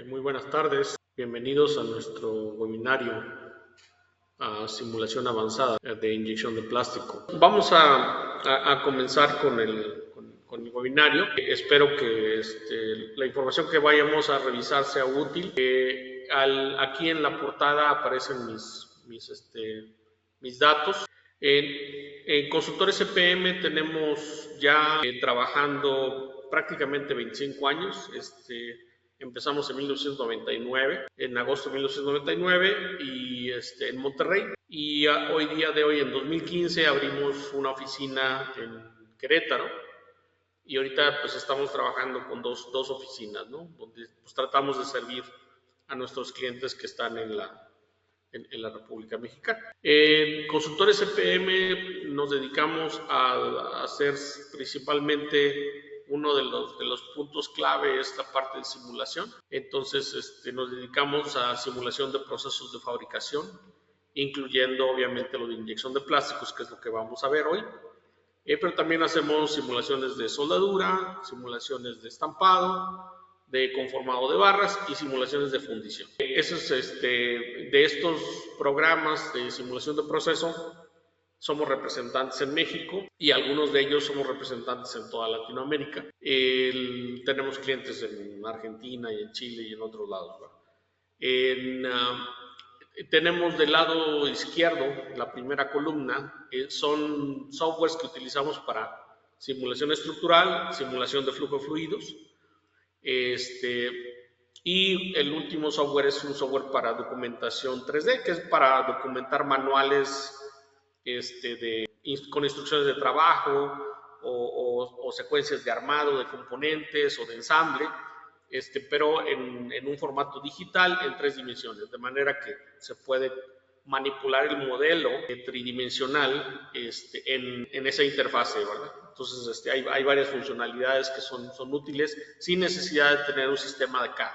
Muy buenas tardes, bienvenidos a nuestro webinario a simulación avanzada de inyección de plástico. Vamos a comenzar con el webinario. Espero que la información que vayamos a revisar sea útil. Aquí en la portada aparecen mis datos. En Consultores EPM tenemos ya trabajando prácticamente 25 años. Empezamos en 1999, en agosto de 1999, y en Monterrey. Y hoy día de hoy, en 2015, abrimos una oficina en Querétaro. Y ahorita pues estamos trabajando con dos oficinas, ¿no? Donde pues, tratamos de servir a nuestros clientes que están en la República Mexicana. En Consultores EPM nos dedicamos a hacer principalmente uno de los puntos clave es la parte de simulación. Entonces, nos dedicamos a simulación de procesos de fabricación, incluyendo obviamente lo de inyección de plásticos, que es lo que vamos a ver hoy. Pero también hacemos simulaciones de soldadura, simulaciones de estampado, de conformado de barras y simulaciones de fundición. De estos programas de simulación de proceso, somos representantes en México y algunos de ellos somos representantes en toda Latinoamérica. Tenemos clientes en Argentina y en Chile y en otros lados. Tenemos del lado izquierdo, la primera columna, son softwares que utilizamos para simulación estructural, simulación de flujo de fluidos. Y el último software es un software para documentación 3D, que es para documentar manuales con instrucciones de trabajo o secuencias de armado de componentes o de ensamble, pero en un formato digital en 3 dimensiones, de manera que se puede manipular el modelo tridimensional en esa interfase, ¿verdad? Entonces, hay varias funcionalidades que son útiles sin necesidad de tener un sistema de CAD.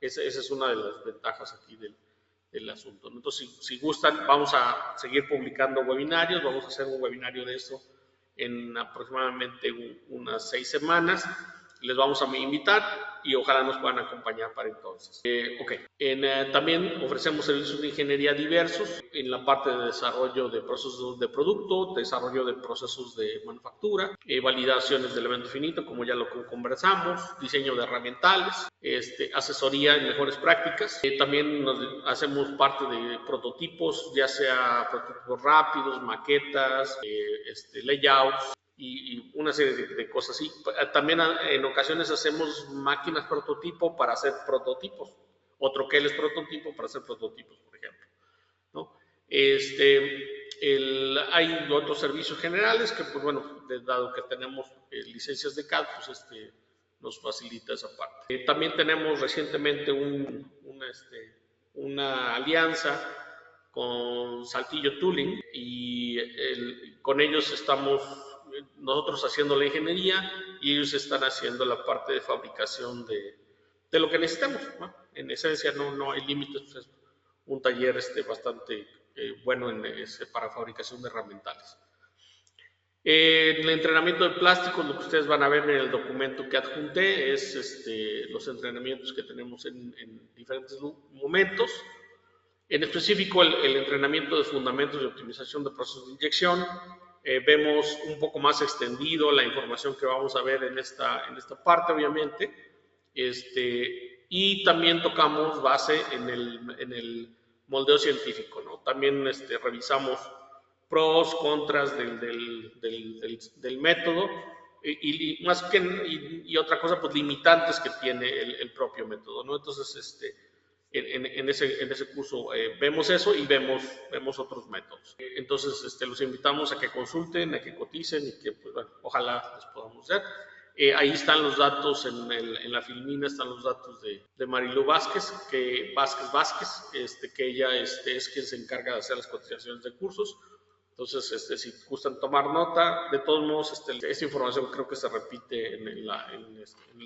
Esa es una de las ventajas aquí del asunto. Entonces, si gustan, vamos a seguir publicando webinarios. Vamos a hacer un webinario de esto en aproximadamente unas 6 semanas. Les vamos a invitar y ojalá nos puedan acompañar para entonces. También ofrecemos servicios de ingeniería diversos en la parte de desarrollo de procesos de producto, desarrollo de procesos de manufactura, validaciones de elemento finito, como ya lo conversamos, diseño de herramientales, asesoría en mejores prácticas. También hacemos parte de prototipos, ya sea prototipos rápidos, maquetas, layouts, y una serie de cosas así. También en ocasiones hacemos máquinas prototipo para hacer prototipos, o troqueles prototipo para hacer prototipos, por ejemplo, ¿no? Hay otros servicios generales que, pues bueno, dado que tenemos licencias de CAD, pues nos facilita esa parte. También tenemos recientemente una alianza con Saltillo Tooling y con ellos estamos nosotros haciendo la ingeniería y ellos están haciendo la parte de fabricación de lo que necesitamos, ¿no? En esencia no hay límites, es un taller bastante bueno para fabricación de herramientales. El entrenamiento de plásticos, lo que ustedes van a ver en el documento que adjunté es los entrenamientos que tenemos en diferentes momentos. En específico, el entrenamiento de fundamentos de optimización de procesos de inyección. Vemos un poco más extendido la información que vamos a ver en esta parte, obviamente. Y también tocamos base en el moldeo científico, ¿no? También revisamos pros, contras del método y otra cosa, pues limitantes que tiene el propio método, ¿no? Entonces, en ese curso vemos eso y vemos otros métodos. Entonces, los invitamos a que consulten, a que coticen y que, pues, bueno, ojalá les podamos hacer. Ahí están los datos, en la filmina están los datos de Marilu Vázquez, que ella es quien se encarga de hacer las cotizaciones de cursos. Entonces, si gustan tomar nota, de todos modos, esta información creo que se repite en el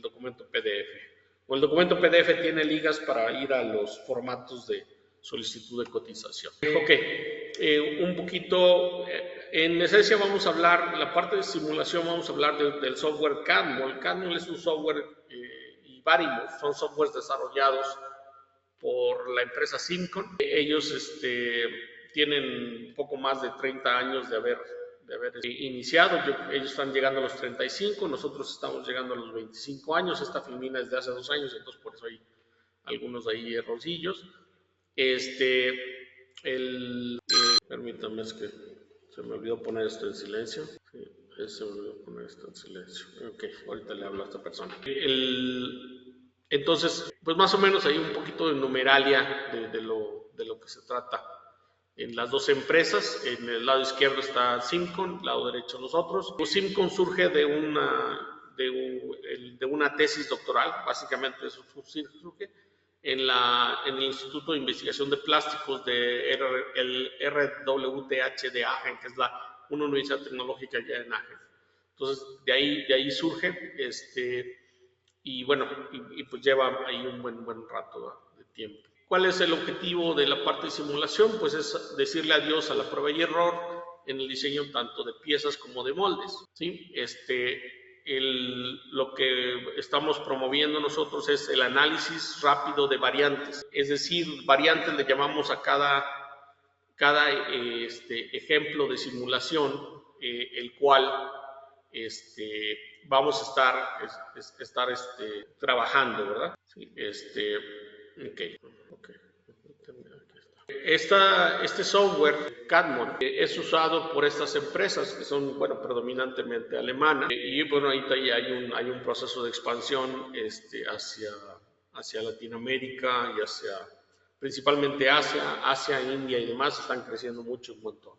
documento PDF. O el documento PDF tiene ligas para ir a los formatos de solicitud de cotización. Un poquito, en esencia vamos a hablar, la parte de simulación vamos a hablar del software CADMOL. CADMOL es un software y Barrymore. Son softwares desarrollados por la empresa Simcon. Ellos tienen un poco más de 30 años de haber iniciado. Ellos están llegando a los 35, nosotros estamos llegando a los 25 años. Esta Filmina es de hace 2 años, entonces por eso hay algunos ahí errorcillos. Permítanme, es que se me olvidó poner esto en silencio. Sí, se me olvidó poner esto en silencio. Ok, ahorita le hablo a esta persona. Entonces, pues más o menos hay un poquito de numeralia de lo que se trata en las dos empresas. En el lado izquierdo está Simcon, el lado derecho nosotros. Simcon surge de una tesis doctoral, básicamente eso surge en el Instituto de Investigación de Plásticos el RWTH de Aachen, que es una universidad tecnológica ya en Aachen. Entonces, de ahí surge, y bueno, y pues lleva ahí un buen rato de tiempo. ¿Cuál es el objetivo de la parte de simulación? Pues es decirle adiós a la prueba y error en el diseño tanto de piezas como de moldes, ¿sí? Lo que estamos promoviendo nosotros es el análisis rápido de variantes, es decir, variantes le llamamos a cada ejemplo de simulación, el cual vamos a estar trabajando, ¿verdad? Sí, okay. Este software, Cadmon, es usado por estas empresas que son, bueno, predominantemente alemanas, y bueno, ahorita ya hay un proceso de expansión hacia Latinoamérica y principalmente Asia, India y demás. Están creciendo mucho en cuanto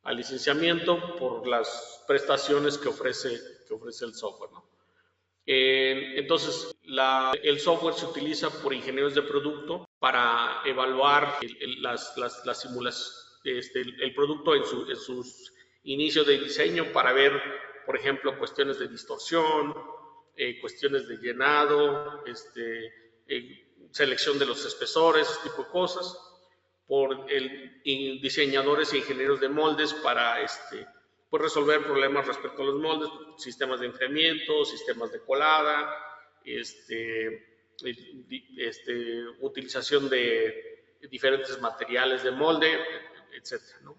al licenciamiento por las prestaciones que ofrece el software, ¿no? Entonces, el software se utiliza por ingenieros de producto para evaluar las simulaciones, el producto en sus inicios de diseño, para ver, por ejemplo, cuestiones de distorsión, cuestiones de llenado, selección de los espesores, ese tipo de cosas, por diseñadores e ingenieros de moldes para pues resolver problemas respecto a los moldes, sistemas de enfriamiento, sistemas de colada, utilización de diferentes materiales de molde, etcétera, ¿no?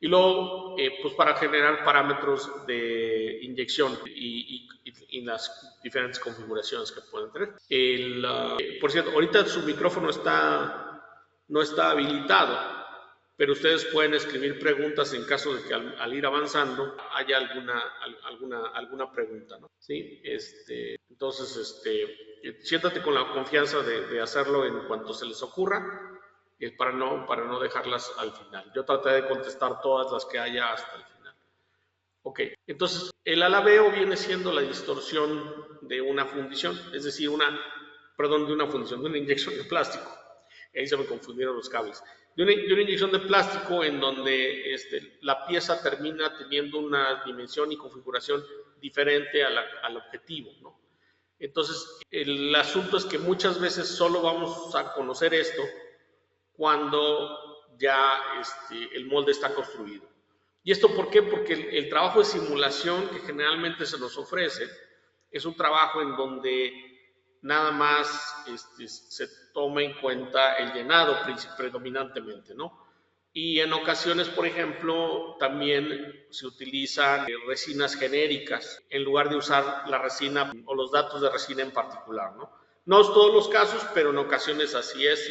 Y luego, pues para generar parámetros de inyección y las diferentes configuraciones que pueden tener. Por cierto, ahorita su micrófono no está habilitado, pero ustedes pueden escribir preguntas en caso de que al ir avanzando haya alguna pregunta, ¿no? ¿Sí? Entonces, siéntate con la confianza de hacerlo en cuanto se les ocurra, para no dejarlas al final. Yo trataré de contestar todas las que haya hasta el final. Ok, entonces el alabeo viene siendo la distorsión de una fundición, es decir, de una inyección de plástico. Ahí se me confundieron los cables. De una inyección de plástico en donde la pieza termina teniendo una dimensión y configuración diferente al objetivo, ¿no? Entonces, el asunto es que muchas veces solo vamos a conocer esto cuando ya el molde está construido. ¿Y esto por qué? Porque el trabajo de simulación que generalmente se nos ofrece es un trabajo en donde nada más se toma en cuenta el llenado predominantemente, ¿no? Y en ocasiones, por ejemplo, también se utilizan resinas genéricas en lugar de usar la resina o los datos de resina en particular, ¿no? No es todos los casos, pero en ocasiones así es,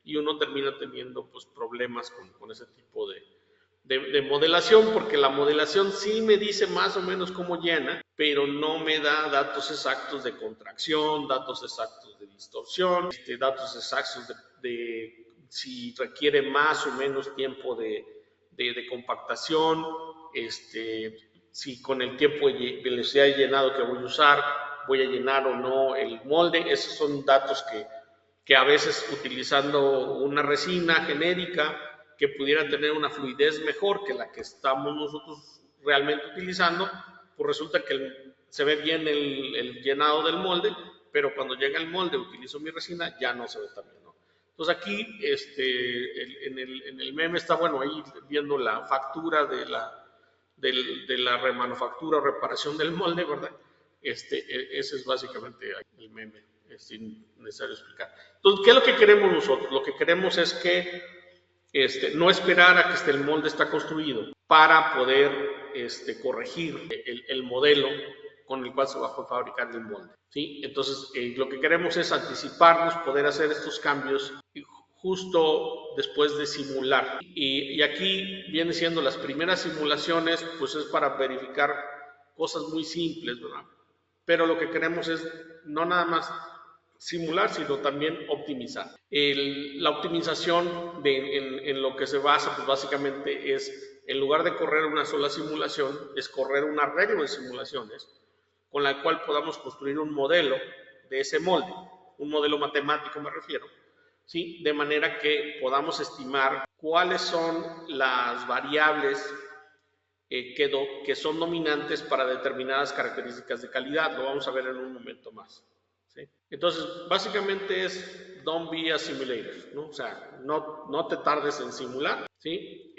y uno termina teniendo pues problemas con ese tipo de modelación, porque la modelación sí me dice más o menos cómo llena, pero no me da datos exactos de contracción, datos exactos de distorsión, datos exactos de si requiere más o menos tiempo de compactación, si con el tiempo de velocidad de llenado que voy a usar, voy a llenar o no el molde. Esos son datos que a veces, utilizando una resina genérica que pudiera tener una fluidez mejor que la que estamos nosotros realmente utilizando, pues resulta que se ve bien el llenado del molde, pero cuando llega el molde, utilizo mi resina, ya no se ve tan bien, ¿no? Entonces aquí, en el meme está, bueno, ahí viendo la factura de la remanufactura o reparación del molde, ¿verdad? Ese es básicamente el meme, es necesario explicar. Entonces, ¿qué es lo que queremos nosotros? Lo que queremos es que no esperar a que el molde está construido para poder corregir el modelo con el cual se va a fabricar el molde, ¿sí? Entonces, lo que queremos es anticiparnos, poder hacer estos cambios justo después de simular. Y aquí viene siendo las primeras simulaciones, pues es para verificar cosas muy simples, ¿verdad? Pero lo que queremos es no nada más simular, sino también optimizar. La optimización en lo que se basa, pues básicamente es, en lugar de correr una sola simulación, es correr un arreglo de simulaciones con la cual podamos construir un modelo de ese molde, un modelo matemático me refiero, ¿sí? De manera que podamos estimar cuáles son las variables que son dominantes para determinadas características de calidad. Lo vamos a ver en un momento más, ¿sí? Entonces, básicamente es don't be a simulator, ¿no? O sea, no te tardes en simular, ¿sí?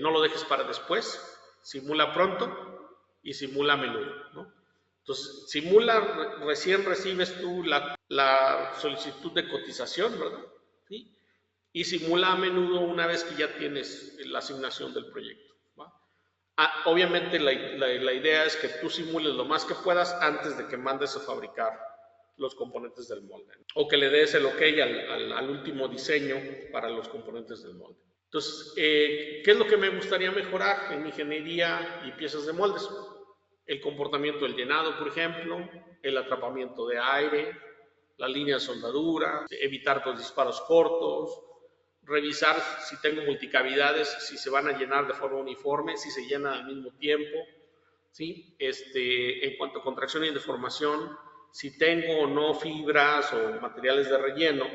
No lo dejes para después, simula pronto y simula a menudo, ¿no? Entonces, simula, recién recibes tú la solicitud de cotización, ¿verdad? ¿Sí? Y simula a menudo una vez que ya tienes la asignación del proyecto, ¿va? Obviamente la idea es que tú simules lo más que puedas antes de que mandes a fabricar los componentes del molde, ¿no? O que le des el ok al último diseño para los componentes del molde. Entonces, ¿qué es lo que me gustaría mejorar en ingeniería y piezas de moldes? El comportamiento del llenado, por ejemplo, el atrapamiento de aire, la línea de soldadura, evitar los disparos cortos, revisar si tengo multicavidades, si se van a llenar de forma uniforme, si se llenan al mismo tiempo, ¿sí? En cuanto a contracción y deformación, si tengo o no fibras o materiales de relleno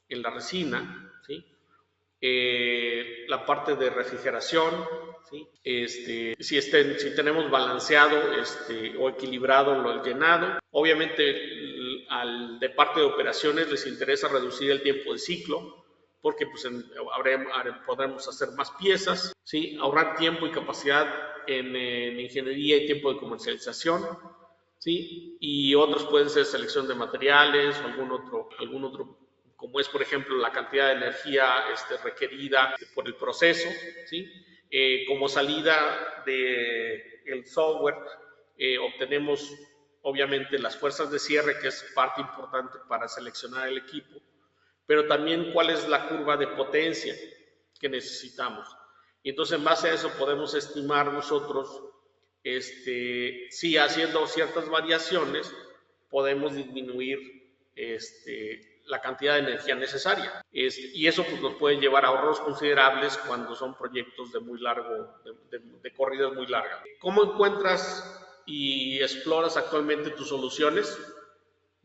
en la resina, ¿sí? La parte de refrigeración, ¿sí? Si tenemos balanceado o equilibrado el llenado. Obviamente de parte de operaciones les interesa reducir el tiempo de ciclo, porque pues podremos hacer más piezas, ¿sí? Ahorrar tiempo y capacidad en ingeniería y tiempo de comercialización, ¿sí? Y otros pueden ser selección de materiales o algún otro, como es por ejemplo la cantidad de energía requerida por el proceso, ¿sí? Como salida del software obtenemos obviamente las fuerzas de cierre, que es parte importante para seleccionar el equipo, pero también cuál es la curva de potencia que necesitamos. Y entonces en base a eso podemos estimar nosotros si haciendo ciertas variaciones podemos disminuir la cantidad de energía necesaria. Y eso pues, nos puede llevar a ahorros considerables cuando son proyectos de corridas muy largas. ¿Cómo encuentras y exploras actualmente tus soluciones?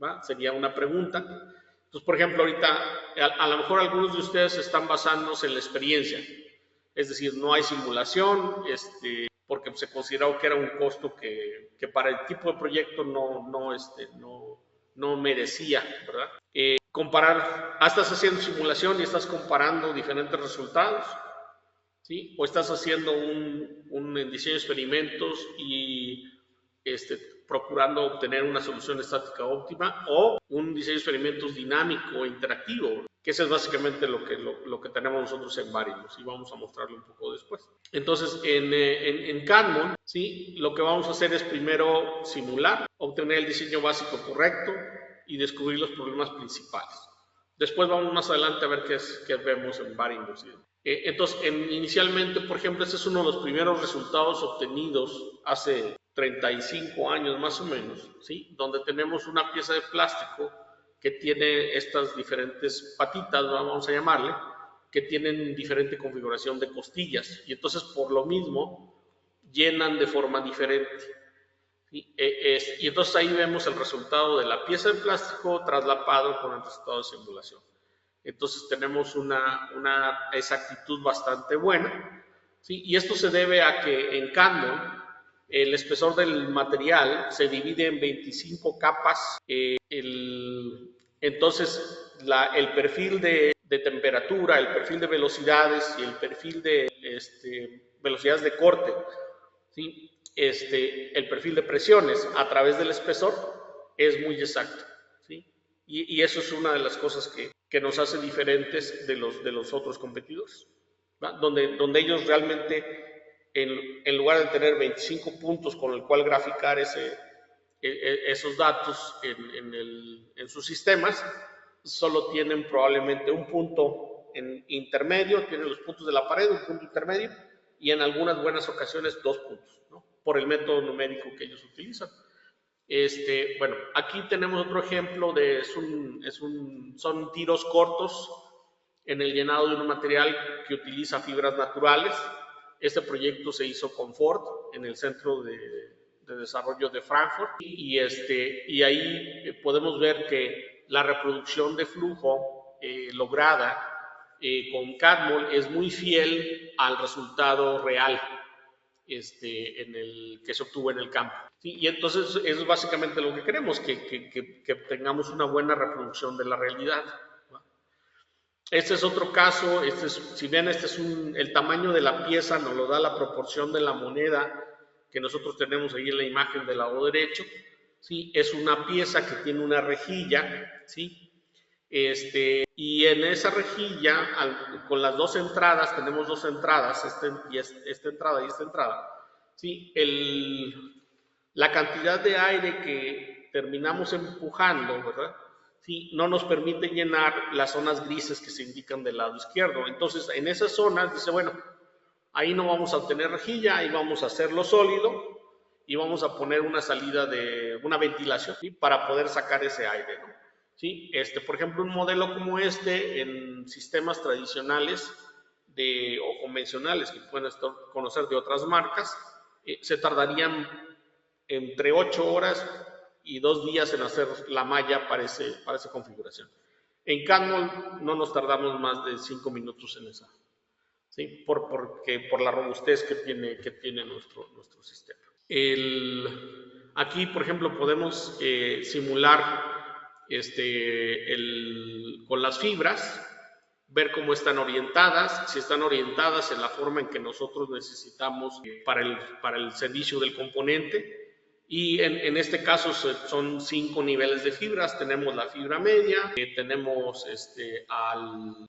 ¿Va? Sería una pregunta. Entonces, por ejemplo, ahorita a lo mejor algunos de ustedes están basándose en la experiencia. Es decir, no hay simulación, porque se consideró que era un costo que para el tipo de proyecto no merecía, ¿verdad? Estás haciendo simulación y estás comparando diferentes resultados, ¿sí? O estás haciendo un diseño de experimentos y procurando obtener una solución estática óptima, o un diseño de experimentos dinámico e interactivo, que eso es básicamente lo que tenemos nosotros en Varilux, y vamos a mostrarlo un poco después. Entonces, en Cadmon, ¿sí? Lo que vamos a hacer es primero simular, obtener el diseño básico correcto y descubrir los problemas principales. Después vamos más adelante a ver qué vemos en Varilux. Entonces, inicialmente, por ejemplo, este es uno de los primeros resultados obtenidos hace 35 años más o menos, ¿sí? Donde tenemos una pieza de plástico que tiene estas diferentes patitas, vamos a llamarle, que tienen diferente configuración de costillas, y entonces por lo mismo llenan de forma diferente. ¿Sí? Y entonces ahí vemos el resultado de la pieza de plástico traslapado con el resultado de simulación. Entonces tenemos una exactitud bastante buena, ¿sí? Y esto se debe a que en Cadmon el espesor del material se divide en 25 capas. Entonces el perfil de temperatura, el perfil de velocidades y el perfil de velocidades de corte, ¿sí? el perfil de presiones a través del espesor es muy exacto, ¿sí? Y eso es una de las cosas que nos hace diferentes de los otros competidores, ¿va? Donde ellos realmente, en lugar de tener 25 puntos con el cual graficar esos datos en sus sistemas, solo tienen probablemente un punto intermedio, tienen los puntos de la pared, un punto intermedio, y en algunas buenas ocasiones 2 puntos, ¿no? Por el método numérico que ellos utilizan. Bueno, aquí tenemos otro ejemplo son tiros cortos en el llenado de un material que utiliza fibras naturales. Este proyecto se hizo con Ford en el Centro de Desarrollo de Frankfurt y ahí podemos ver que la reproducción de flujo lograda con CADMOL es muy fiel al resultado real que se obtuvo en el campo. ¿Sí? Y entonces eso es básicamente lo que queremos, que tengamos una buena reproducción de la realidad. Este es otro caso, si bien el tamaño de la pieza nos lo da la proporción de la moneda que nosotros tenemos ahí en la imagen del lado derecho, ¿sí? Es una pieza que tiene una rejilla, ¿sí? Y en esa rejilla, con las dos entradas, tenemos dos entradas, esta entrada y esta entrada, ¿sí? La cantidad de aire que terminamos empujando, ¿verdad? Sí, no nos permite llenar las zonas grises que se indican del lado izquierdo. Entonces, en esas zonas, dice, bueno, ahí no vamos a obtener rejilla, ahí vamos a hacerlo sólido y vamos a poner una salida de una ventilación, ¿sí? Para poder sacar ese aire, ¿no? ¿Sí? Por ejemplo, un modelo como en sistemas tradicionales o convencionales que pueden conocer de otras marcas, se tardarían entre 8 horas y 2 días en hacer la malla para esa configuración. En CADMOL no nos tardamos más de 5 minutos en esa, ¿sí? Por la robustez que tiene nuestro sistema. Aquí, por ejemplo, podemos simular con las fibras, ver cómo están orientadas, si están orientadas en la forma en que nosotros necesitamos para el servicio del componente. Y en este caso son 5 niveles de fibras. Tenemos la fibra media, tenemos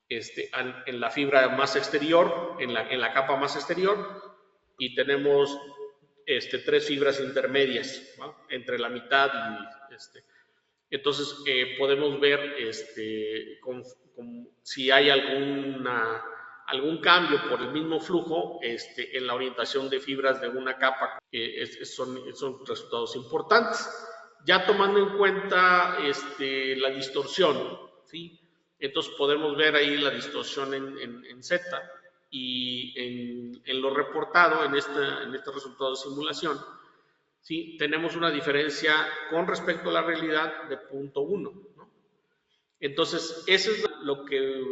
en la fibra más exterior, en la capa más exterior, y tenemos 3 fibras intermedias, ¿no? Entre la mitad y entonces podemos ver si hay algún cambio por el mismo flujo en la orientación de fibras de una capa. Son resultados importantes. Ya tomando en cuenta la distorsión, ¿sí? Entonces podemos ver ahí la distorsión en Z y en lo reportado en este resultado de simulación, ¿sí? Tenemos una diferencia con respecto a la realidad de 0.1, ¿no? Entonces, eso es lo que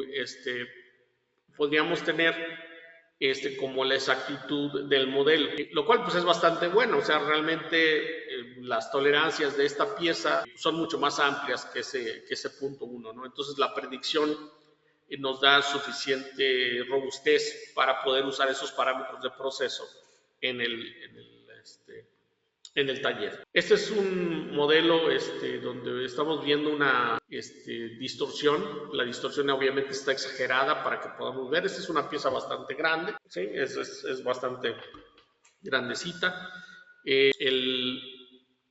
podríamos tener como la exactitud del modelo, lo cual pues es bastante bueno. O sea, realmente las tolerancias de esta pieza son mucho más amplias que ese 0.1, ¿no? Entonces la predicción nos da suficiente robustez para poder usar esos parámetros de proceso en el taller. Este es un modelo donde estamos viendo una distorsión. La distorsión obviamente está exagerada para que podamos ver. Esta es una pieza bastante grande, ¿sí? Es bastante grandecita.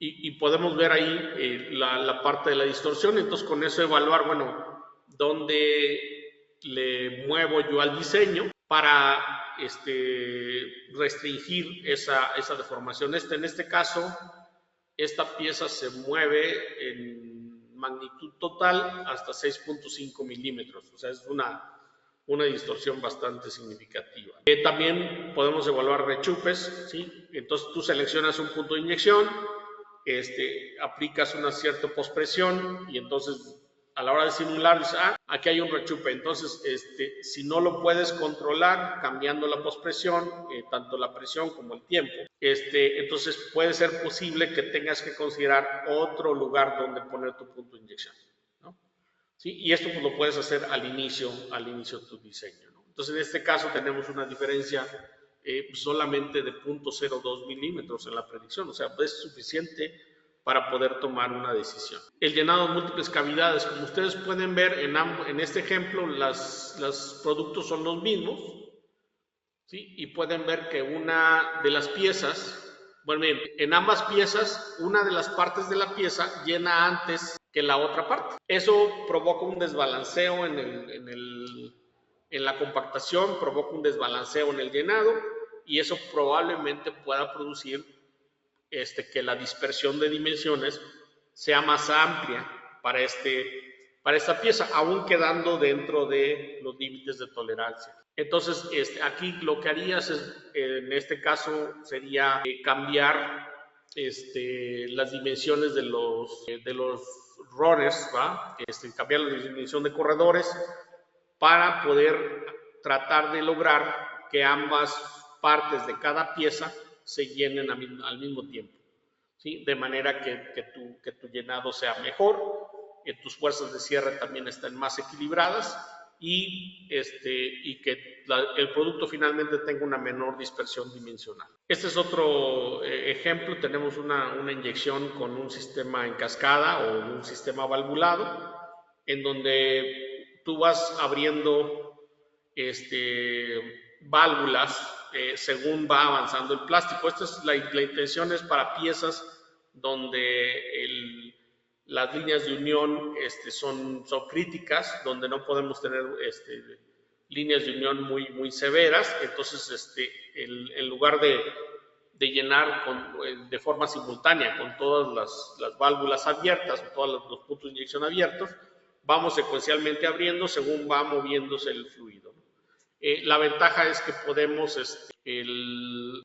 Y podemos ver ahí la parte de la distorsión. Entonces con eso evaluar, bueno, dónde le muevo yo al diseño para restringir esa deformación. En este caso, esta pieza se mueve en magnitud total hasta 6.5 milímetros. O sea, es una distorsión bastante significativa. También podemos evaluar rechupes, ¿sí? Entonces tú seleccionas un punto de inyección, aplicas una cierta pospresión y entonces a la hora de simular dices, aquí hay un rechupe. Entonces, si no lo puedes controlar cambiando la pospresión, tanto la presión como el tiempo, entonces puede ser posible que tengas que considerar otro lugar donde poner tu punto de inyección, ¿no? ¿Sí? Y esto pues, lo puedes hacer al inicio de tu diseño, ¿no? Entonces, en este caso tenemos una diferencia solamente de 0.02 milímetros en la predicción, o sea, es suficiente para poder tomar una decisión. El llenado de múltiples cavidades, como ustedes pueden ver en este ejemplo, los productos son los mismos, ¿sí? Y pueden ver que una de las piezas, bueno, bien, en ambas piezas, una de las partes de la pieza llena antes que la otra parte. Eso provoca un desbalanceo en la compactación, provoca un desbalanceo en el llenado, y eso probablemente pueda producir que la dispersión de dimensiones sea más amplia para esta pieza, aún quedando dentro de los límites de tolerancia. Entonces, aquí lo que harías en este caso sería cambiar las dimensiones de los runners, ¿va? Cambiar la dimensión de corredores para poder tratar de lograr que ambas partes de cada pieza se llenen al mismo tiempo, ¿sí? De manera que tu llenado sea mejor, tus fuerzas de cierre también estén más equilibradas y que el producto finalmente tenga una menor dispersión dimensional. Este es otro ejemplo. Tenemos una inyección con un sistema en cascada o un sistema valvulado, en donde tú vas abriendo válvulas según va avanzando el plástico. La intención es para piezas donde las líneas de unión son críticas, donde no podemos tener líneas de unión muy severas. Entonces, en lugar de llenar de forma simultánea con todas las válvulas abiertas o todos los puntos de inyección abiertos, vamos secuencialmente abriendo según va moviéndose el fluido. La ventaja es que podemos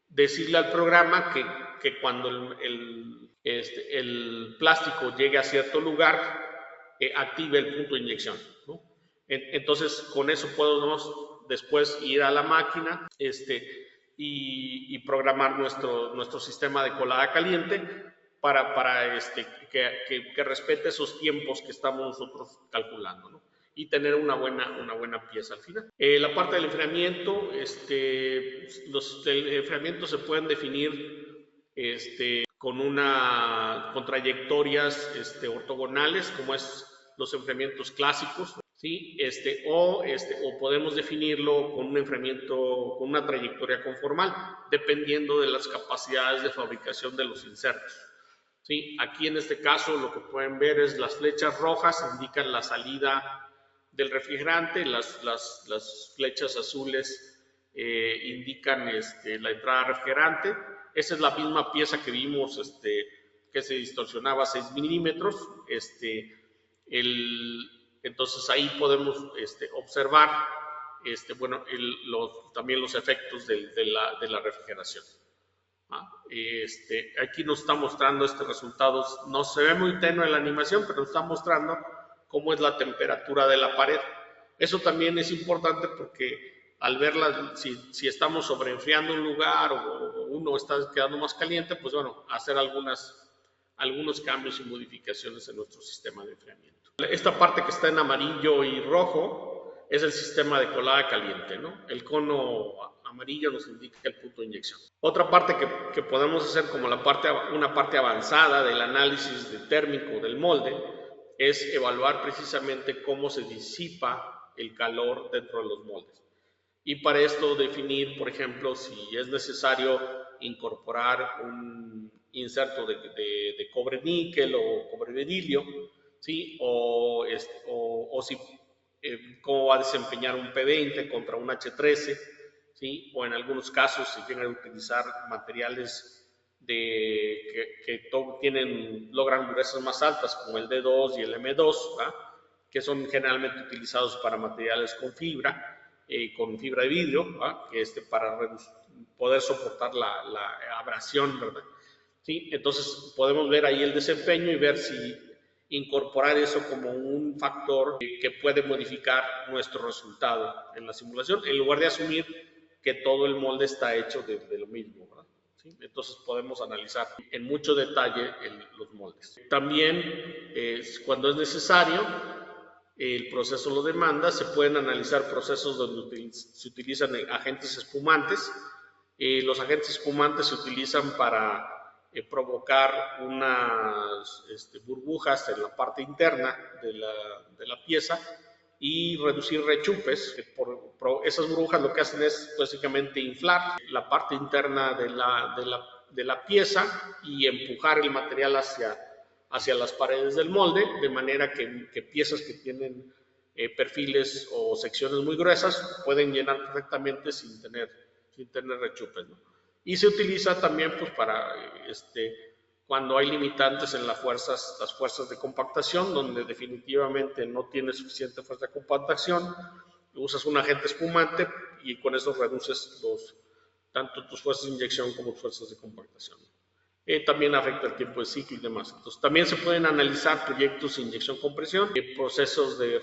decirle al programa que cuando el plástico llegue a cierto lugar, active el punto de inyección, ¿no? Entonces, con eso podemos después ir a la máquina y programar nuestro sistema de colada caliente para que respete esos tiempos que estamos nosotros calculando, ¿no? Y tener una buena pieza al final. La parte del enfriamiento, los enfriamientos se pueden definir con trayectorias ortogonales, como es los enfriamientos clásicos, ¿sí? O podemos definirlo con un enfriamiento con una trayectoria conformal, dependiendo de las capacidades de fabricación de los insertos, ¿sí? Aquí en este caso lo que pueden ver es las flechas rojas indican la salida del refrigerante, las flechas azules indican la entrada refrigerante. Esa es la misma pieza que vimos que se distorsionaba a 6 milímetros. Entonces ahí podemos observar también los efectos de la refrigeración. Aquí nos está mostrando este resultado. No se ve muy tenue en la animación, pero nos está mostrando cómo es la temperatura de la pared. Eso también es importante porque al verla, si estamos sobreenfriando un lugar o uno está quedando más caliente, pues bueno, hacer algunos cambios y modificaciones en nuestro sistema de enfriamiento. Esta parte que está en amarillo y rojo es el sistema de colada caliente, ¿no? El cono amarillo nos indica el punto de inyección. Otra parte que podemos hacer como una parte avanzada del análisis térmico del molde es evaluar precisamente cómo se disipa el calor dentro de los moldes. Y para esto definir, por ejemplo, si es necesario incorporar un inserto de cobre níquel o cobre berilio, ¿sí? O si cómo va a desempeñar un P20 contra un H13, ¿sí? O en algunos casos si tienen que utilizar materiales que logran durezas más altas, como el D2 y el M2, ¿verdad? Que son generalmente utilizados para materiales con fibra de vidrio, para poder soportar la abrasión, ¿verdad? ¿Sí? Entonces podemos ver ahí el desempeño y ver si incorporar eso como un factor que puede modificar nuestro resultado en la simulación, en lugar de asumir que todo el molde está hecho de lo mismo, ¿verdad? ¿Sí? Entonces podemos analizar en mucho detalle los moldes. También, cuando es necesario, el proceso lo demanda, se pueden analizar procesos donde se utilizan agentes espumantes Los agentes espumantes se utilizan para provocar unas burbujas en la parte interna de la pieza y reducir rechupes. Esas burbujas lo que hacen es básicamente inflar la parte interna de la pieza y empujar el material hacia las paredes del molde, de manera que piezas que tienen perfiles o secciones muy gruesas pueden llenar perfectamente sin tener rechupes, ¿no? Y se utiliza también pues para cuando hay limitantes en las fuerzas de compactación, donde definitivamente no tienes suficiente fuerza de compactación, usas un agente espumante y con eso reduces tanto tus fuerzas de inyección como tus fuerzas de compactación. También afecta el tiempo de ciclo y demás. Entonces, también se pueden analizar proyectos de inyección-compresión, procesos de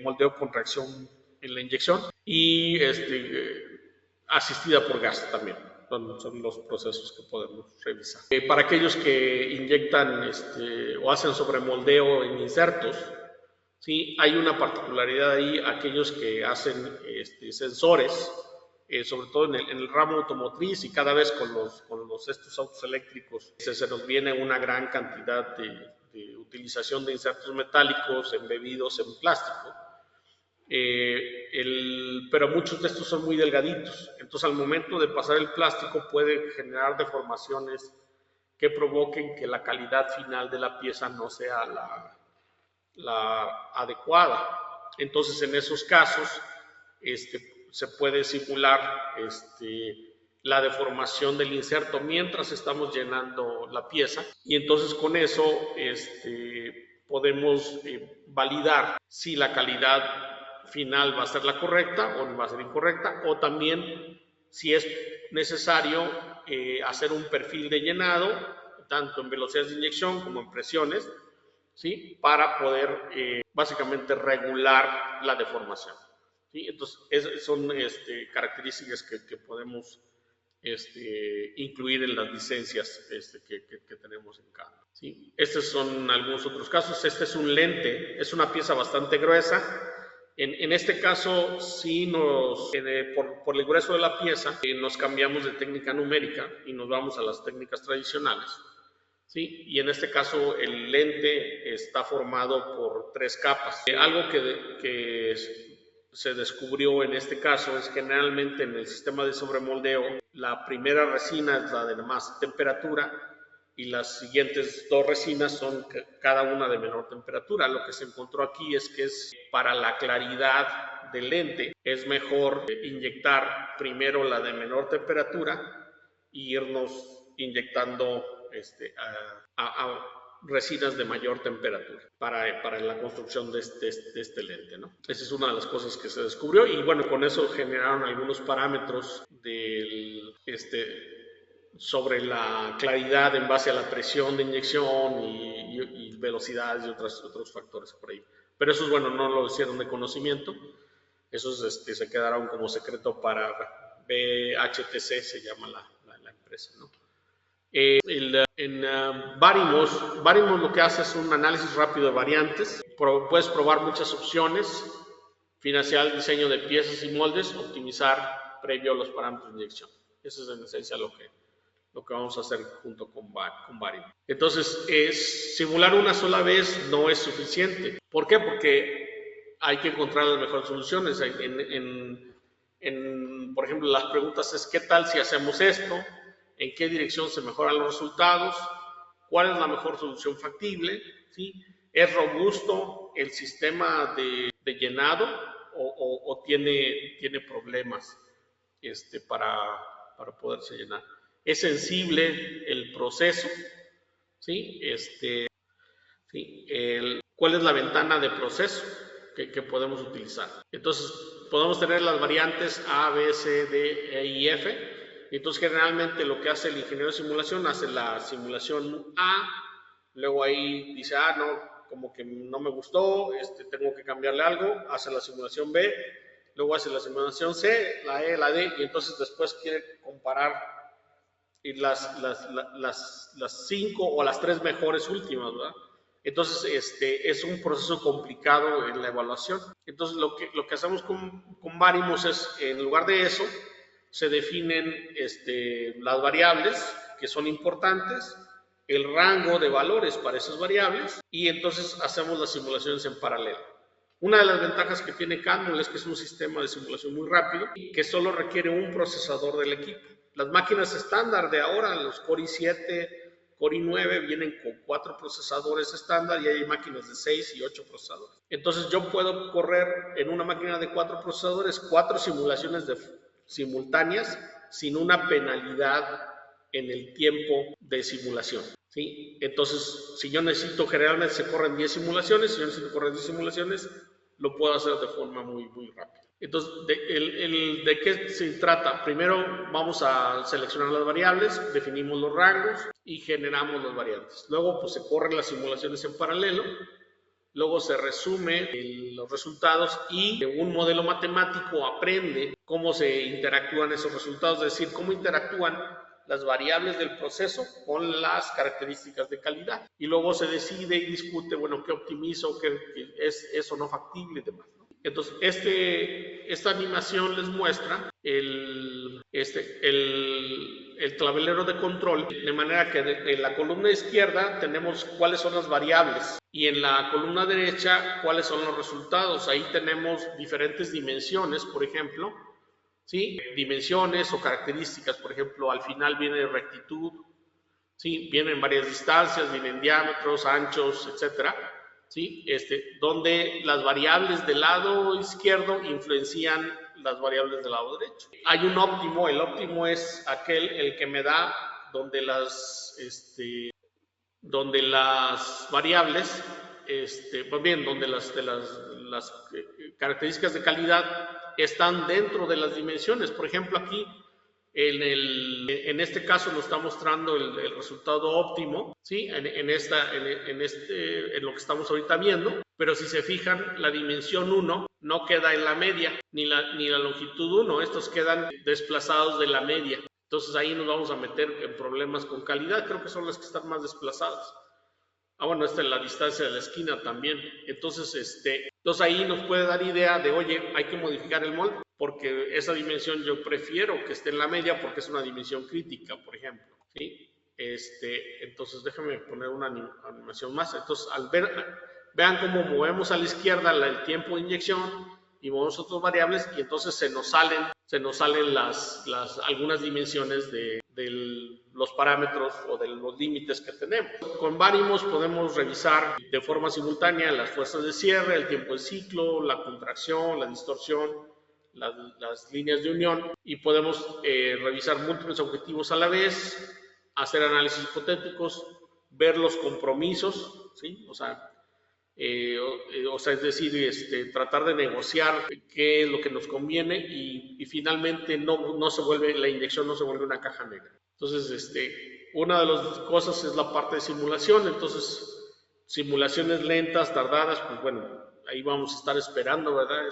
moldeo con reacción en la inyección y asistida por gas también. Son los procesos que podemos revisar. Para aquellos que inyectan o hacen sobremoldeo en insertos, ¿sí? Hay una particularidad ahí, aquellos que hacen sensores, sobre todo en el ramo automotriz, y cada vez con estos autos eléctricos se nos viene una gran cantidad de utilización de insertos metálicos embebidos en plástico. Pero muchos de estos son muy delgaditos, entonces al momento de pasar el plástico puede generar deformaciones que provoquen que la calidad final de la pieza no sea la adecuada. Entonces en esos casos se puede simular la deformación del inserto mientras estamos llenando la pieza, y entonces con eso podemos validar si la calidad final va a ser la correcta o va a ser incorrecta, o también si es necesario hacer un perfil de llenado, tanto en velocidades de inyección como en presiones, ¿sí? Para poder básicamente regular la deformación, ¿sí? Entonces, son características que podemos incluir en las licencias que tenemos en cada. ¿Sí? Estos son algunos otros casos. Este es un lente, es una pieza bastante gruesa. En este caso, sí por el grueso de la pieza, nos cambiamos de técnica numérica y nos vamos a las técnicas tradicionales. ¿Sí? Y en este caso, el lente está formado por 3 capas. Algo que se descubrió en este caso es que generalmente en el sistema de sobremoldeo, la primera resina es la de más temperatura y las siguientes 2 resinas son cada una de menor temperatura. Lo que se encontró aquí es que para la claridad del lente es mejor inyectar primero la de menor temperatura e irnos inyectando a resinas de mayor temperatura para la construcción de este lente, ¿no? Esa es una de las cosas que se descubrió, y bueno, con eso generaron algunos parámetros sobre la claridad en base a la presión de inyección y velocidades y otros factores por ahí. Pero esos, bueno, no lo hicieron de conocimiento, esos se quedaron como secreto para BHTC, se llama la empresa, ¿no? En Varimos lo que hace es un análisis rápido de variantes. Puedes probar muchas opciones, financiar el diseño de piezas y moldes, optimizar previo a los parámetros de inyección. Eso es en esencia lo que vamos a hacer junto con Varimos. Entonces, simular una sola vez no es suficiente. ¿Por qué? Porque hay que encontrar las mejores soluciones. Por ejemplo, las preguntas es: ¿qué tal si hacemos esto? ¿En qué dirección se mejoran los resultados? ¿Cuál es la mejor solución factible? ¿Sí? ¿Es robusto el sistema de llenado o tiene problemas para poderse llenar? ¿Es sensible el proceso? ¿Sí? ¿Cuál es la ventana de proceso que podemos utilizar? Entonces, podemos tener las variantes A, B, C, D, E y F. Entonces, generalmente lo que hace el ingeniero de simulación, hace la simulación A, luego ahí dice: no, como que no me gustó, tengo que cambiarle algo, hace la simulación B, luego hace la simulación C, la E, la D, y entonces después quiere comparar las 5 o las 3 mejores últimas, ¿verdad? Entonces, es un proceso complicado en la evaluación. Entonces, lo que hacemos con Varimos es, en lugar de eso, se definen las variables que son importantes, el rango de valores para esas variables y entonces hacemos las simulaciones en paralelo. Una de las ventajas que tiene Canmol es que es un sistema de simulación muy rápido y que solo requiere un procesador del equipo. Las máquinas estándar de ahora, los Core i7, Core i9, vienen con 4 procesadores estándar y hay máquinas de 6 y 8 procesadores. Entonces yo puedo correr en una máquina de 4 procesadores 4 simulaciones simultáneas sin una penalidad en el tiempo de simulación, ¿sí? Entonces, si yo necesito, generalmente se corren 10 simulaciones, si yo necesito correr 10 simulaciones, lo puedo hacer de forma muy rápida. Entonces, ¿de qué se trata? Primero vamos a seleccionar las variables, definimos los rangos y generamos las variables. Luego, pues se corren las simulaciones en paralelo. Luego se resume los resultados y un modelo matemático aprende cómo se interactúan esos resultados, es decir, cómo interactúan las variables del proceso con las características de calidad. Y luego se decide y discute, bueno, qué optimizo, qué es o no factible y demás, ¿no? Entonces, esta animación les muestra el tablero de control, de manera que en la columna izquierda tenemos cuáles son las variables y en la columna derecha cuáles son los resultados. Ahí tenemos diferentes dimensiones, por ejemplo, ¿sí? Dimensiones o características, por ejemplo, al final viene rectitud, ¿sí? Vienen varias distancias, vienen diámetros, anchos, etcétera, ¿sí? Donde las variables del lado izquierdo influencian las variables del lado derecho. Hay un óptimo, el óptimo es el que me da donde las variables, pues bien, donde las características de calidad están dentro de las dimensiones. Por ejemplo, aquí en este caso nos está mostrando el resultado óptimo, ¿sí? En lo que estamos ahorita viendo, pero si se fijan, la dimensión 1 no queda en la media, ni la longitud 1, estos quedan desplazados de la media. Entonces ahí nos vamos a meter en problemas con calidad, creo que son las que están más desplazadas. Bueno, esta es la distancia de la esquina también. Entonces ahí nos puede dar idea de, oye, hay que modificar el molde, porque esa dimensión yo prefiero que esté en la media porque es una dimensión crítica, por ejemplo, ¿sí? Entonces déjame poner una animación más. Entonces, vean cómo movemos a la izquierda el tiempo de inyección y movemos otras variables y entonces se nos salen algunas dimensiones de los parámetros o de los límites que tenemos. Con Varimos podemos revisar de forma simultánea las fuerzas de cierre, el tiempo de ciclo, la contracción, la distorsión, las líneas de unión y podemos revisar múltiples objetivos a la vez, hacer análisis hipotéticos, ver los compromisos, ¿sí? O sea, es decir, tratar de negociar qué es lo que nos conviene y finalmente la inyección no se vuelve una caja negra. Entonces, una de las cosas es la parte de simulación. Entonces, simulaciones lentas, tardadas, pues bueno, ahí vamos a estar esperando, ¿verdad?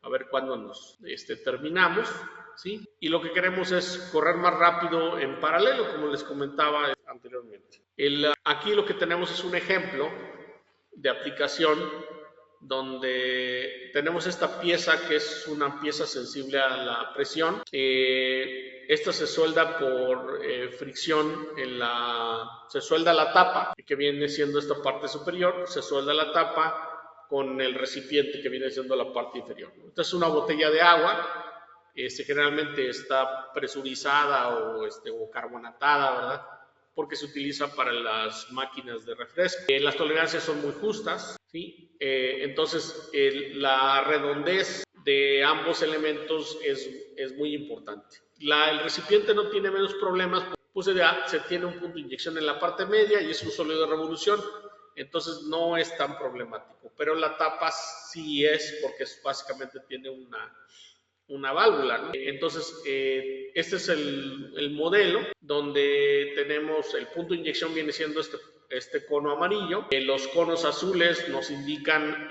A ver cuándo nos terminamos, ¿sí? Y lo que queremos es correr más rápido en paralelo, como les comentaba anteriormente. Aquí lo que tenemos es un ejemplo de aplicación donde tenemos esta pieza que es una pieza sensible a la presión. Esta se suelda por fricción se suelda la tapa, que viene siendo esta parte superior, se suelda la tapa con el recipiente que viene siendo la parte inferior. Esta es una botella de agua, generalmente está presurizada o carbonatada, ¿verdad? Porque se utiliza para las máquinas de refresco. Las tolerancias son muy justas, ¿sí? Entonces, la redondez de ambos elementos es muy importante. El recipiente no tiene menos problemas, pues se tiene un punto de inyección en la parte media y es un sólido de revolución, entonces no es tan problemático, pero la tapa sí es, porque básicamente tiene una válvula, ¿no? Entonces, este es el modelo donde tenemos el punto de inyección, viene siendo este cono amarillo. Los conos azules nos indican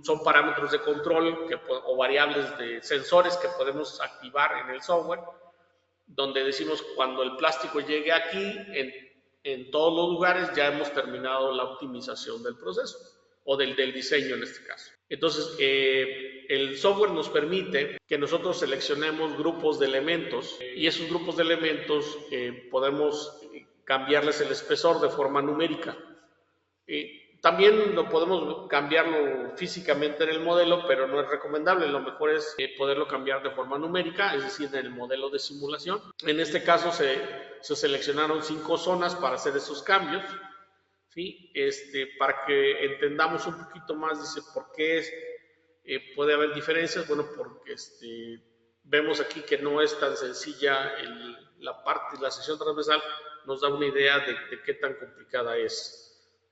son parámetros de control o variables de sensores que podemos activar en el software, donde decimos cuando el plástico llegue aquí, en todos los lugares ya hemos terminado la optimización del proceso o del diseño en este caso. Entonces, el software nos permite que nosotros seleccionemos grupos de elementos y esos grupos de elementos podemos cambiarles el espesor de forma numérica. También lo podemos cambiarlo físicamente en el modelo, pero no es recomendable. Lo mejor es poderlo cambiar de forma numérica, es decir, en el modelo de simulación. En este caso se seleccionaron 5 zonas para hacer esos cambios, ¿sí? Para que entendamos un poquito más, dice, por qué puede haber diferencias. Bueno, porque vemos aquí que no es tan sencilla la sección transversal, nos da una idea de qué tan complicada es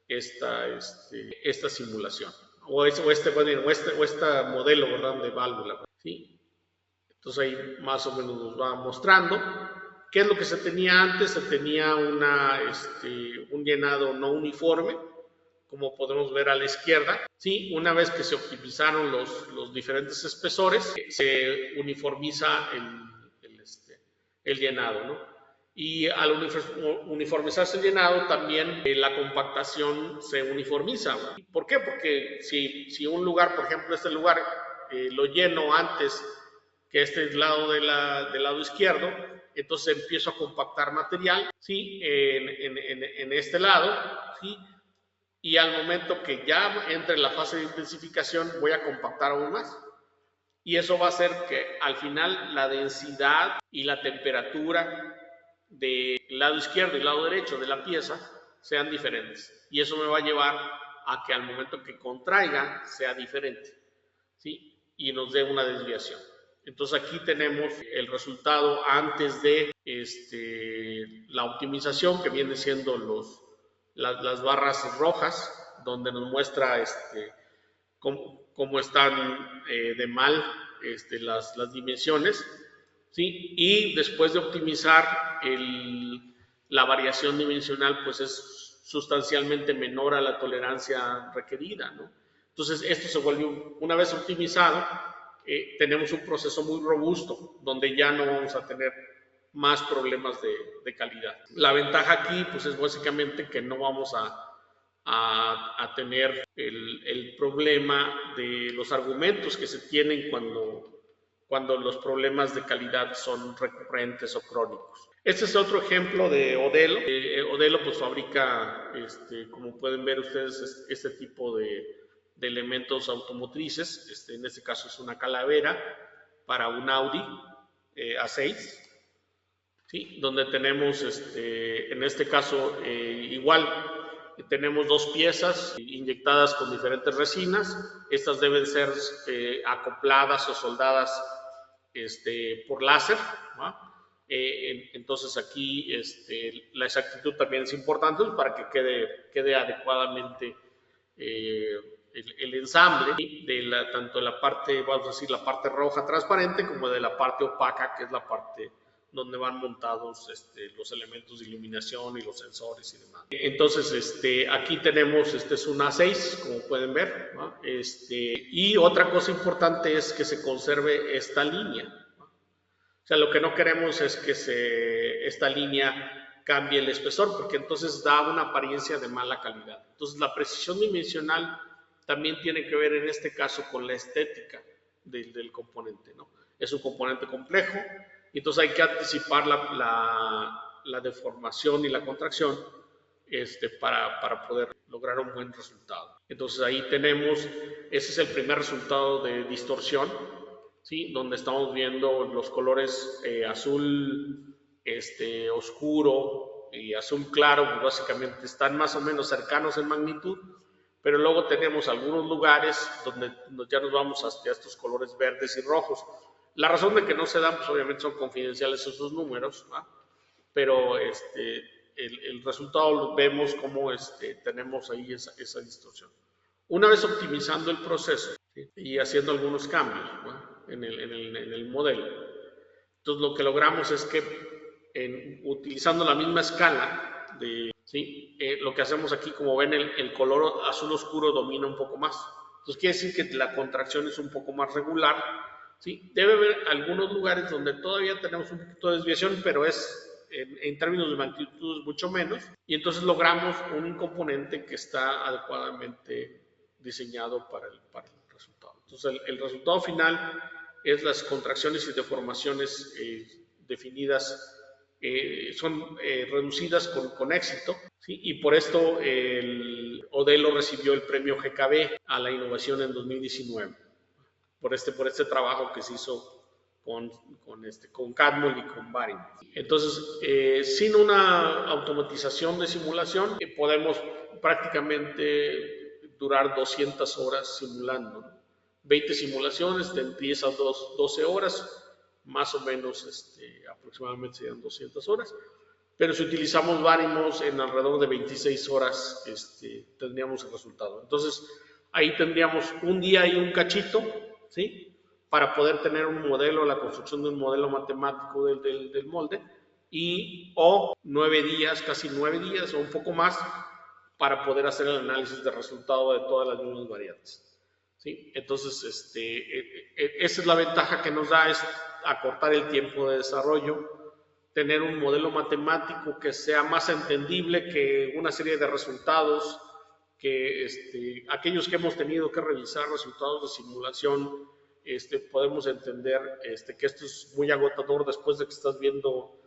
esta simulación o este modelo, ¿verdad?, de válvula, ¿sí? Entonces ahí más o menos nos va mostrando qué es lo que se tenía antes. Se tenía un llenado no uniforme, como podemos ver a la izquierda, ¿sí? Una vez que se optimizaron los diferentes espesores, se uniformiza el llenado, ¿no? Y al uniformizarse el llenado, también la compactación se uniformiza. ¿Por qué? Porque si un lugar, por ejemplo, este lugar lo lleno antes que este lado del lado izquierdo, entonces empiezo a compactar material, ¿sí?, en este lado, ¿sí? Y al momento que ya entre en la fase de intensificación, voy a compactar aún más. Y eso va a hacer que al final la densidad y la temperatura del lado izquierdo y el lado derecho de la pieza sean diferentes. Y eso me va a llevar a que al momento que contraiga sea diferente, ¿sí? Y nos dé una desviación. Entonces aquí tenemos el resultado antes de la optimización, que viene siendo las barras rojas, donde nos muestra cómo están de mal las dimensiones, ¿sí? Y después de optimizar, la variación dimensional pues es sustancialmente menor a la tolerancia requerida, ¿no? Entonces esto se vuelve, una vez optimizado, tenemos un proceso muy robusto donde ya no vamos a tener más problemas de calidad. La ventaja aquí pues es básicamente que no vamos a tener el problema de los argumentos que se tienen cuando los problemas de calidad son recurrentes o crónicos. Este es otro ejemplo de Odelo. Odelo pues fabrica, como pueden ver ustedes, este tipo de elementos automotrices. En este caso es una calavera para un Audi A6, ¿sí? Donde tenemos, en este caso, igual, tenemos 2 piezas inyectadas con diferentes resinas. Estas deben ser acopladas o soldadas por láser, ¿no? Entonces aquí la exactitud también es importante para que quede adecuadamente el ensamble de tanto de la parte, vamos a decir, la parte roja transparente, como de la parte opaca, que es la parte donde van montados los elementos de iluminación y los sensores y demás. Entonces, aquí tenemos, es un A6, como pueden ver, ¿no? Y otra cosa importante es que se conserve esta línea, ¿no? O sea, lo que no queremos es que esta línea cambie el espesor, porque entonces da una apariencia de mala calidad. Entonces, la precisión dimensional también tiene que ver en este caso con la estética del componente, ¿no? Es un componente complejo, y entonces hay que anticipar la deformación y la contracción para poder lograr un buen resultado. Entonces ahí tenemos, ese es el primer resultado de distorsión, ¿sí? Donde estamos viendo los colores azul oscuro y azul claro, pues básicamente están más o menos cercanos en magnitud, pero luego tenemos algunos lugares donde ya nos vamos hacia estos colores verdes y rojos. La razón de que no se dan, pues obviamente son confidenciales esos números, ¿no? Pero el resultado vemos cómo tenemos ahí esa distorsión. Una vez optimizando el proceso, ¿sí?, y haciendo algunos cambios, ¿no?, en el modelo, entonces lo que logramos es que utilizando la misma escala, ¿sí?, lo que hacemos aquí, como ven, el color azul oscuro domina un poco más. Entonces quiere decir que la contracción es un poco más regular, ¿sí? Debe haber algunos lugares donde todavía tenemos un poquito de desviación, pero en términos de magnitud es mucho menos, y entonces logramos un componente que está adecuadamente diseñado para el resultado. Entonces, el resultado final es las contracciones y deformaciones definidas, son reducidas con éxito, ¿sí? Y por esto el Odelo recibió el premio GKB a la innovación en 2019, por este trabajo que se hizo con Cadmol y con Baring. Entonces, sin una automatización de simulación, podemos prácticamente durar 200 horas simulando. 20 simulaciones de 10 a 12 horas, más o menos aproximadamente serían 200 horas. Pero si utilizamos Varimos en alrededor de 26 horas, tendríamos el resultado. Entonces, ahí tendríamos un día y un cachito, ¿sí? Para poder tener un modelo, la construcción de un modelo matemático del molde, o 9 días, casi 9 días o un poco más, para poder hacer el análisis de resultado de todas las mismas variantes. ¿Sí? Entonces, esa es la ventaja que nos da, es acortar el tiempo de desarrollo, tener un modelo matemático que sea más entendible que una serie de resultados, que aquellos que hemos tenido que revisar resultados de simulación, podemos entender que esto es muy agotador después de que estás viendo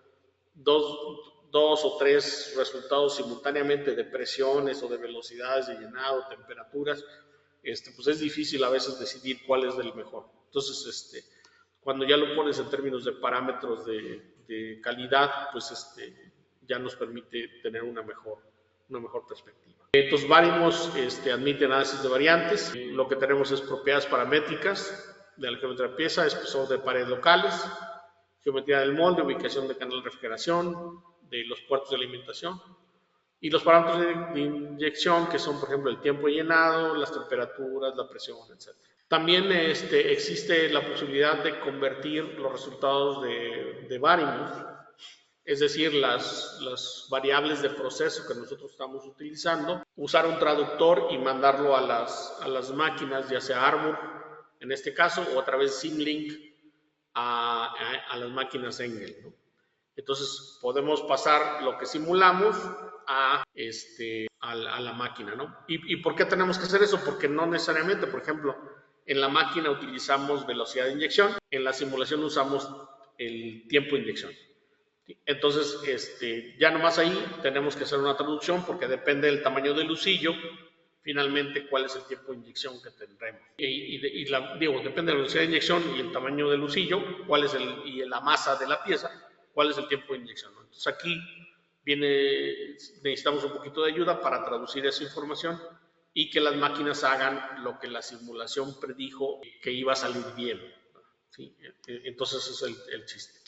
dos o tres resultados simultáneamente de presiones o de velocidades de llenado, temperaturas. Pues es difícil a veces decidir cuál es el mejor. Entonces, cuando ya lo pones en términos de parámetros de calidad, pues ya nos permite tener una mejor perspectiva. Entonces, Varimos admite análisis de variantes. Lo que tenemos es propiedades paramétricas de la geometría de pieza, espesor de paredes locales, geometría del molde, ubicación de canal de refrigeración, de los puertos de alimentación, y los parámetros de inyección, que son, por ejemplo, el tiempo de llenado, las temperaturas, la presión, etc. También existe la posibilidad de convertir los resultados de Varimos, es decir, las variables de proceso que nosotros estamos utilizando, usar un traductor y mandarlo a las máquinas, ya sea Armor, en este caso, o a través de Simlink a las máquinas Engel, ¿no? Entonces, podemos pasar lo que simulamos a la máquina, ¿no? ¿Y por qué tenemos que hacer eso? Porque no necesariamente, por ejemplo, en la máquina utilizamos velocidad de inyección, en la simulación usamos el tiempo de inyección. Entonces, ya nomás ahí tenemos que hacer una traducción porque depende del tamaño del lucillo, finalmente cuál es el tiempo de inyección que tendremos. Depende de la velocidad de inyección y el tamaño del lucillo, y la masa de la pieza, cuál es el tiempo de inyección, ¿no? Entonces aquí necesitamos un poquito de ayuda para traducir esa información y que las máquinas hagan lo que la simulación predijo que iba a salir bien, ¿sí? Entonces ese es el chiste.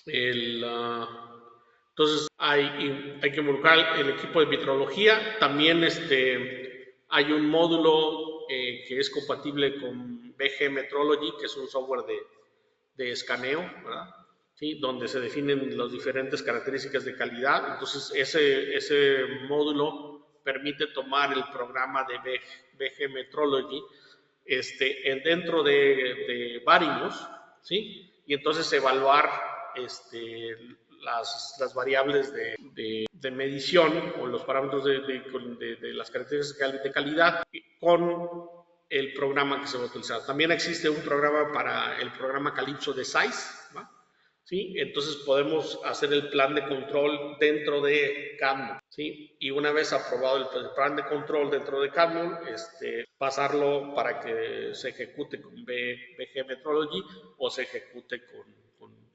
Entonces hay que involucrar el equipo de vitrología. También hay un módulo que es compatible con BG Metrology, que es un software de escaneo, ¿verdad? ¿Sí? Donde se definen las diferentes características de calidad. Entonces ese módulo permite tomar el programa de BG Metrology dentro de Varimos, ¿sí? Y entonces evaluar las variables de medición o los parámetros de las características de calidad con el programa que se va a utilizar. También existe un programa para el programa Calypso de SAIS, ¿va? ¿Sí? Entonces podemos hacer el plan de control dentro de Cadmol, ¿sí? Y una vez aprobado el plan de control dentro de Cadmol, pasarlo para que se ejecute con BG Metrology o se ejecute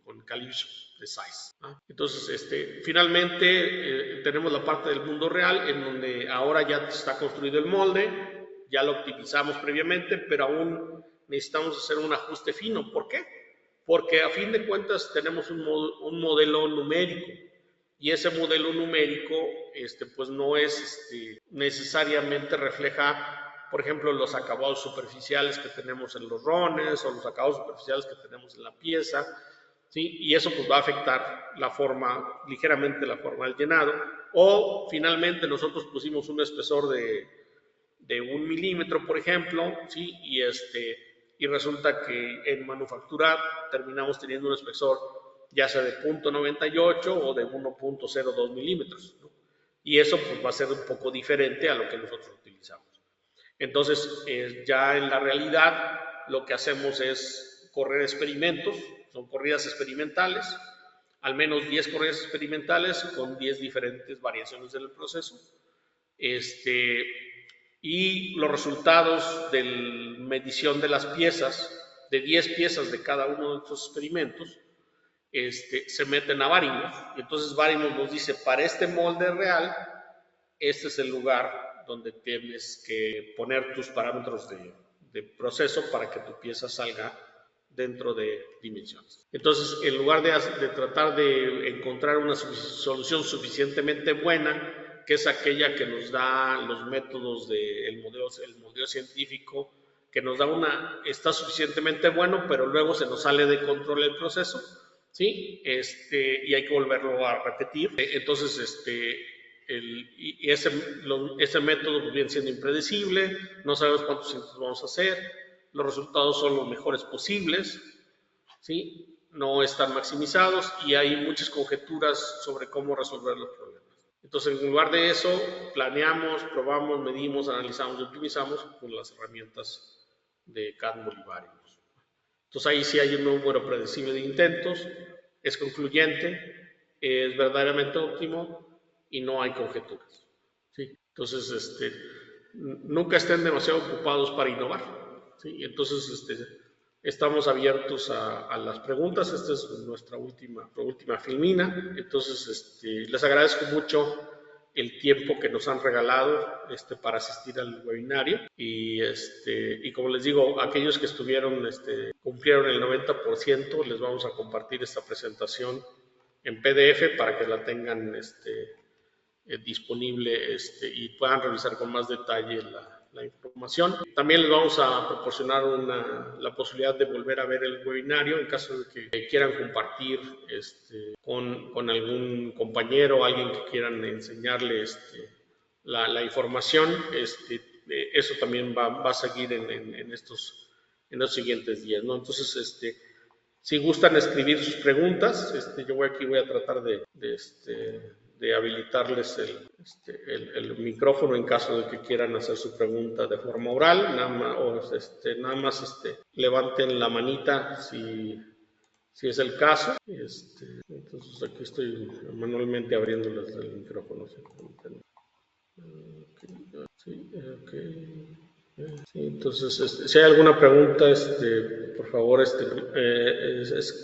con Calypso de SAIS. Entonces, finalmente tenemos la parte del mundo real en donde ahora ya está construido el molde, ya lo optimizamos previamente, pero aún necesitamos hacer un ajuste fino. ¿Por qué? Porque a fin de cuentas tenemos un modelo numérico y ese modelo numérico pues no es necesariamente refleja, por ejemplo, los acabados superficiales que tenemos en los rones o los acabados superficiales que tenemos en la pieza, ¿sí? Y eso pues va a afectar ligeramente la forma del llenado. O finalmente nosotros pusimos un espesor de 1 milímetro, por ejemplo, ¿sí? Y resulta que en manufactura terminamos teniendo un espesor ya sea de 0.98 o de 1.02 milímetros, ¿no? Y eso pues va a ser un poco diferente a lo que nosotros utilizamos. Entonces, ya en la realidad, lo que hacemos es correr experimentos, son corridas experimentales, al menos 10 corridas experimentales con 10 diferentes variaciones del proceso. Y los resultados de medición de las piezas, de 10 piezas de cada uno de estos experimentos, se meten a Varimos, y entonces Varimos nos dice, para este molde real, este es el lugar donde tienes que poner tus parámetros de proceso para que tu pieza salga dentro de dimensiones. Entonces, en lugar de tratar de encontrar una solución suficientemente buena, que es aquella que nos da los métodos del modelo científico, que nos da está suficientemente bueno, pero luego se nos sale de control el proceso, ¿sí? Y hay que volverlo a repetir. Entonces, ese método viene siendo impredecible, no sabemos cuántos intentos vamos a hacer, los resultados son los mejores posibles, ¿sí? No están maximizados y hay muchas conjeturas sobre cómo resolver los problemas. Entonces, en lugar de eso, planeamos, probamos, medimos, analizamos y optimizamos con las herramientas de CAD-MOL y Varimos. Entonces, ahí sí hay un número predecible de intentos, es concluyente, es verdaderamente óptimo y no hay conjeturas, ¿sí? Entonces, nunca estén demasiado ocupados para innovar, ¿sí? Entonces, estamos abiertos a las preguntas. Esta es nuestra última filmina. Entonces, les agradezco mucho el tiempo que nos han regalado para asistir al webinario. Y como les digo, aquellos que estuvieron, cumplieron el 90%, les vamos a compartir esta presentación en PDF para que la tengan disponible y puedan revisar con más detalle la información. También les vamos a proporcionar la posibilidad de volver a ver el webinario en caso de que quieran compartir con algún compañero o alguien que quieran enseñarle la información. Eso también va a seguir en los siguientes días, ¿no? Entonces, si gustan escribir sus preguntas, yo voy a tratar de habilitarles el micrófono en caso de que quieran hacer su pregunta de forma oral. Nada más levanten la manita si es el caso. Entonces aquí estoy manualmente abriéndoles el micrófono. Sí, okay. Sí, entonces, si hay alguna pregunta, por favor,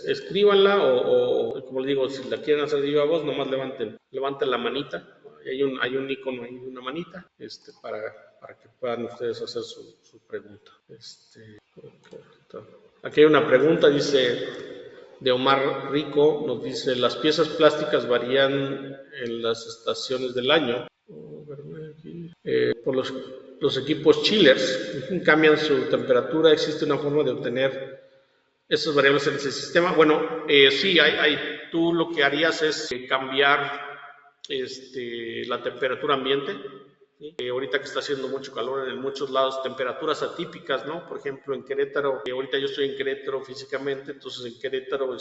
escríbanla o, como les digo, si la quieren hacer de viva voz, nomás levanten la manita. Hay un icono ahí de una manita, para que puedan ustedes hacer su pregunta. Aquí hay una pregunta, dice, de Omar Rico, nos dice, ¿las piezas plásticas varían en las estaciones del año? Por los equipos chillers cambian su temperatura. ¿Existe una forma de obtener esas variables en ese sistema? Bueno, sí, tú lo que harías es cambiar la temperatura ambiente, ¿sí? Ahorita que está haciendo mucho calor en muchos lados, temperaturas atípicas, ¿no? Por ejemplo, en Querétaro, ahorita yo estoy en Querétaro físicamente, entonces en Querétaro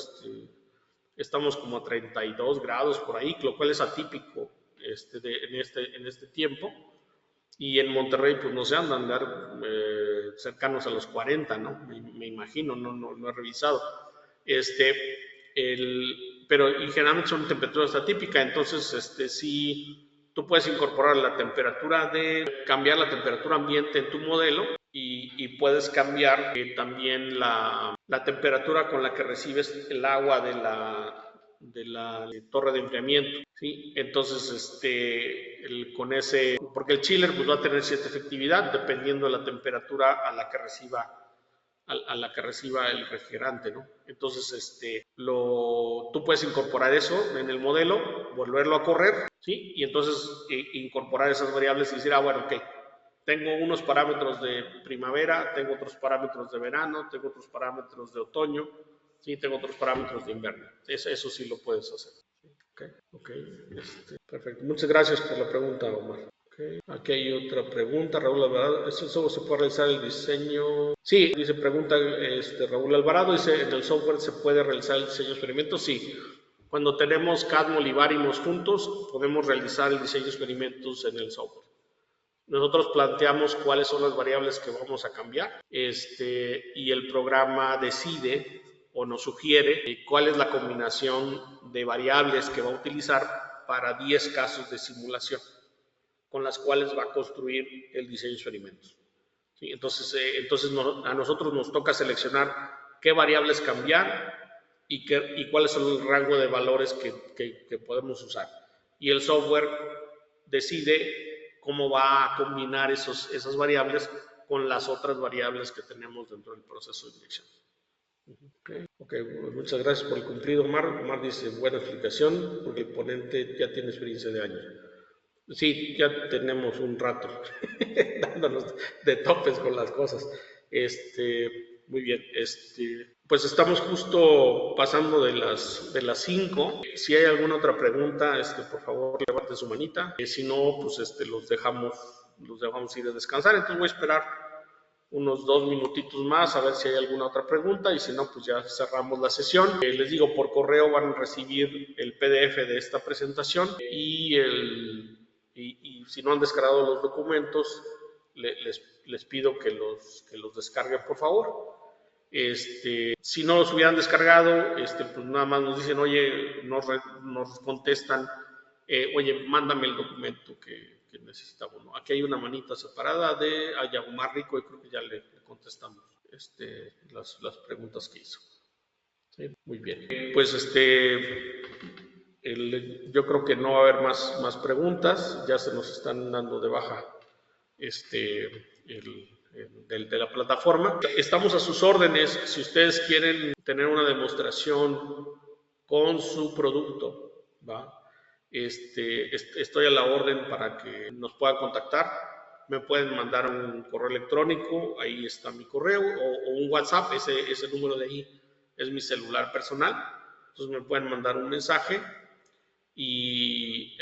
estamos como a 32 grados por ahí, lo cual es atípico en este tiempo. Y en Monterrey, pues no se andan cercanos a los 40, ¿no? Me imagino, no he revisado. Pero generalmente son temperaturas atípicas, entonces sí, tú puedes incorporar cambiar la temperatura ambiente en tu modelo y puedes cambiar también la temperatura con la que recibes el agua de la torre de enfriamiento, ¿sí? Entonces, porque el chiller pues va a tener cierta efectividad dependiendo de la temperatura a la que reciba el refrigerante, ¿no? Entonces, tú puedes incorporar eso en el modelo, volverlo a correr, ¿sí? Y entonces incorporar esas variables y decir, bueno, ok, tengo unos parámetros de primavera, tengo otros parámetros de verano, tengo otros parámetros de otoño, sí, tengo otros parámetros de invierno. Eso sí lo puedes hacer. Perfecto. Muchas gracias por la pregunta, Omar. Aquí hay otra pregunta, Raúl Alvarado. ¿Eso solo se puede realizar el diseño? Sí, pregunta Raúl Alvarado, dice, ¿en el software se puede realizar el diseño de experimentos? Sí. Cuando tenemos CAD-MOL y Varimos juntos, podemos realizar el diseño de experimentos en el software. Nosotros planteamos cuáles son las variables que vamos a cambiar y el programa decide o nos sugiere cuál es la combinación de variables que va a utilizar para 10 casos de simulación con las cuales va a construir el diseño de experimentos. ¿Sí? Entonces a nosotros nos toca seleccionar qué variables cambiar y cuál es el rango de valores que podemos usar. Y el software decide cómo va a combinar esas variables con las otras variables que tenemos dentro del proceso de dirección. Okay, muchas gracias por el cumplido, Omar. Omar dice, buena explicación, porque el ponente ya tiene experiencia de años. Sí, ya tenemos un rato dándonos de topes con las cosas. Muy bien, pues estamos justo pasando de las 5. Si hay alguna otra pregunta, por favor, levante su manita. Si no, pues los dejamos ir a descansar. Entonces voy a esperar unos 2 minutitos más a ver si hay alguna otra pregunta y si no, pues ya cerramos la sesión. Les digo, por correo van a recibir el PDF de esta presentación y si no han descargado los documentos, les pido que los descarguen, por favor. Si no los hubieran descargado, pues nada más nos dicen, oye, nos contestan, oye, mándame el documento que necesitamos, ¿no? Aquí hay una manita separada de Ayagumar Rico y creo que ya le contestamos las preguntas que hizo. ¿Sí? Muy bien. Pues yo creo que no va a haber más preguntas, ya se nos están dando de baja de la plataforma. Estamos a sus órdenes si ustedes quieren tener una demostración con su producto, ¿va? Estoy a la orden para que nos puedan contactar. Me pueden mandar un correo electrónico, ahí está mi correo, o un WhatsApp, ese número de ahí es mi celular personal. Entonces me pueden mandar un mensaje y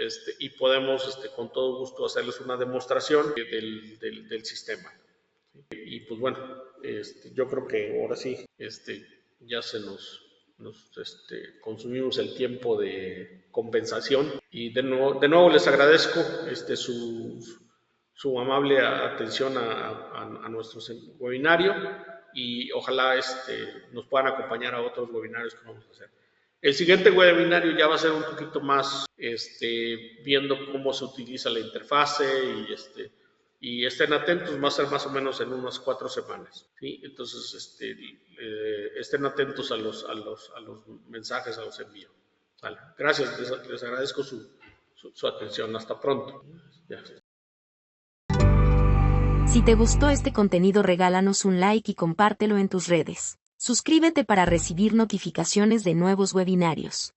podemos con todo gusto hacerles una demostración del sistema. Y pues bueno, yo creo que ahora sí ya se nos consumimos el tiempo de compensación y de nuevo les agradezco su amable atención a nuestro webinario y ojalá nos puedan acompañar a otros webinarios que vamos a hacer. El siguiente webinario ya va a ser un poquito más viendo cómo se utiliza la interfase y estén atentos, va a ser más o menos en unas 4 semanas. ¿Sí? Entonces, estén atentos a los mensajes, a los envíos. ¿Vale? Gracias, les agradezco su atención. Hasta pronto. Ya. Si te gustó este contenido, regálanos un like y compártelo en tus redes. Suscríbete para recibir notificaciones de nuevos webinarios.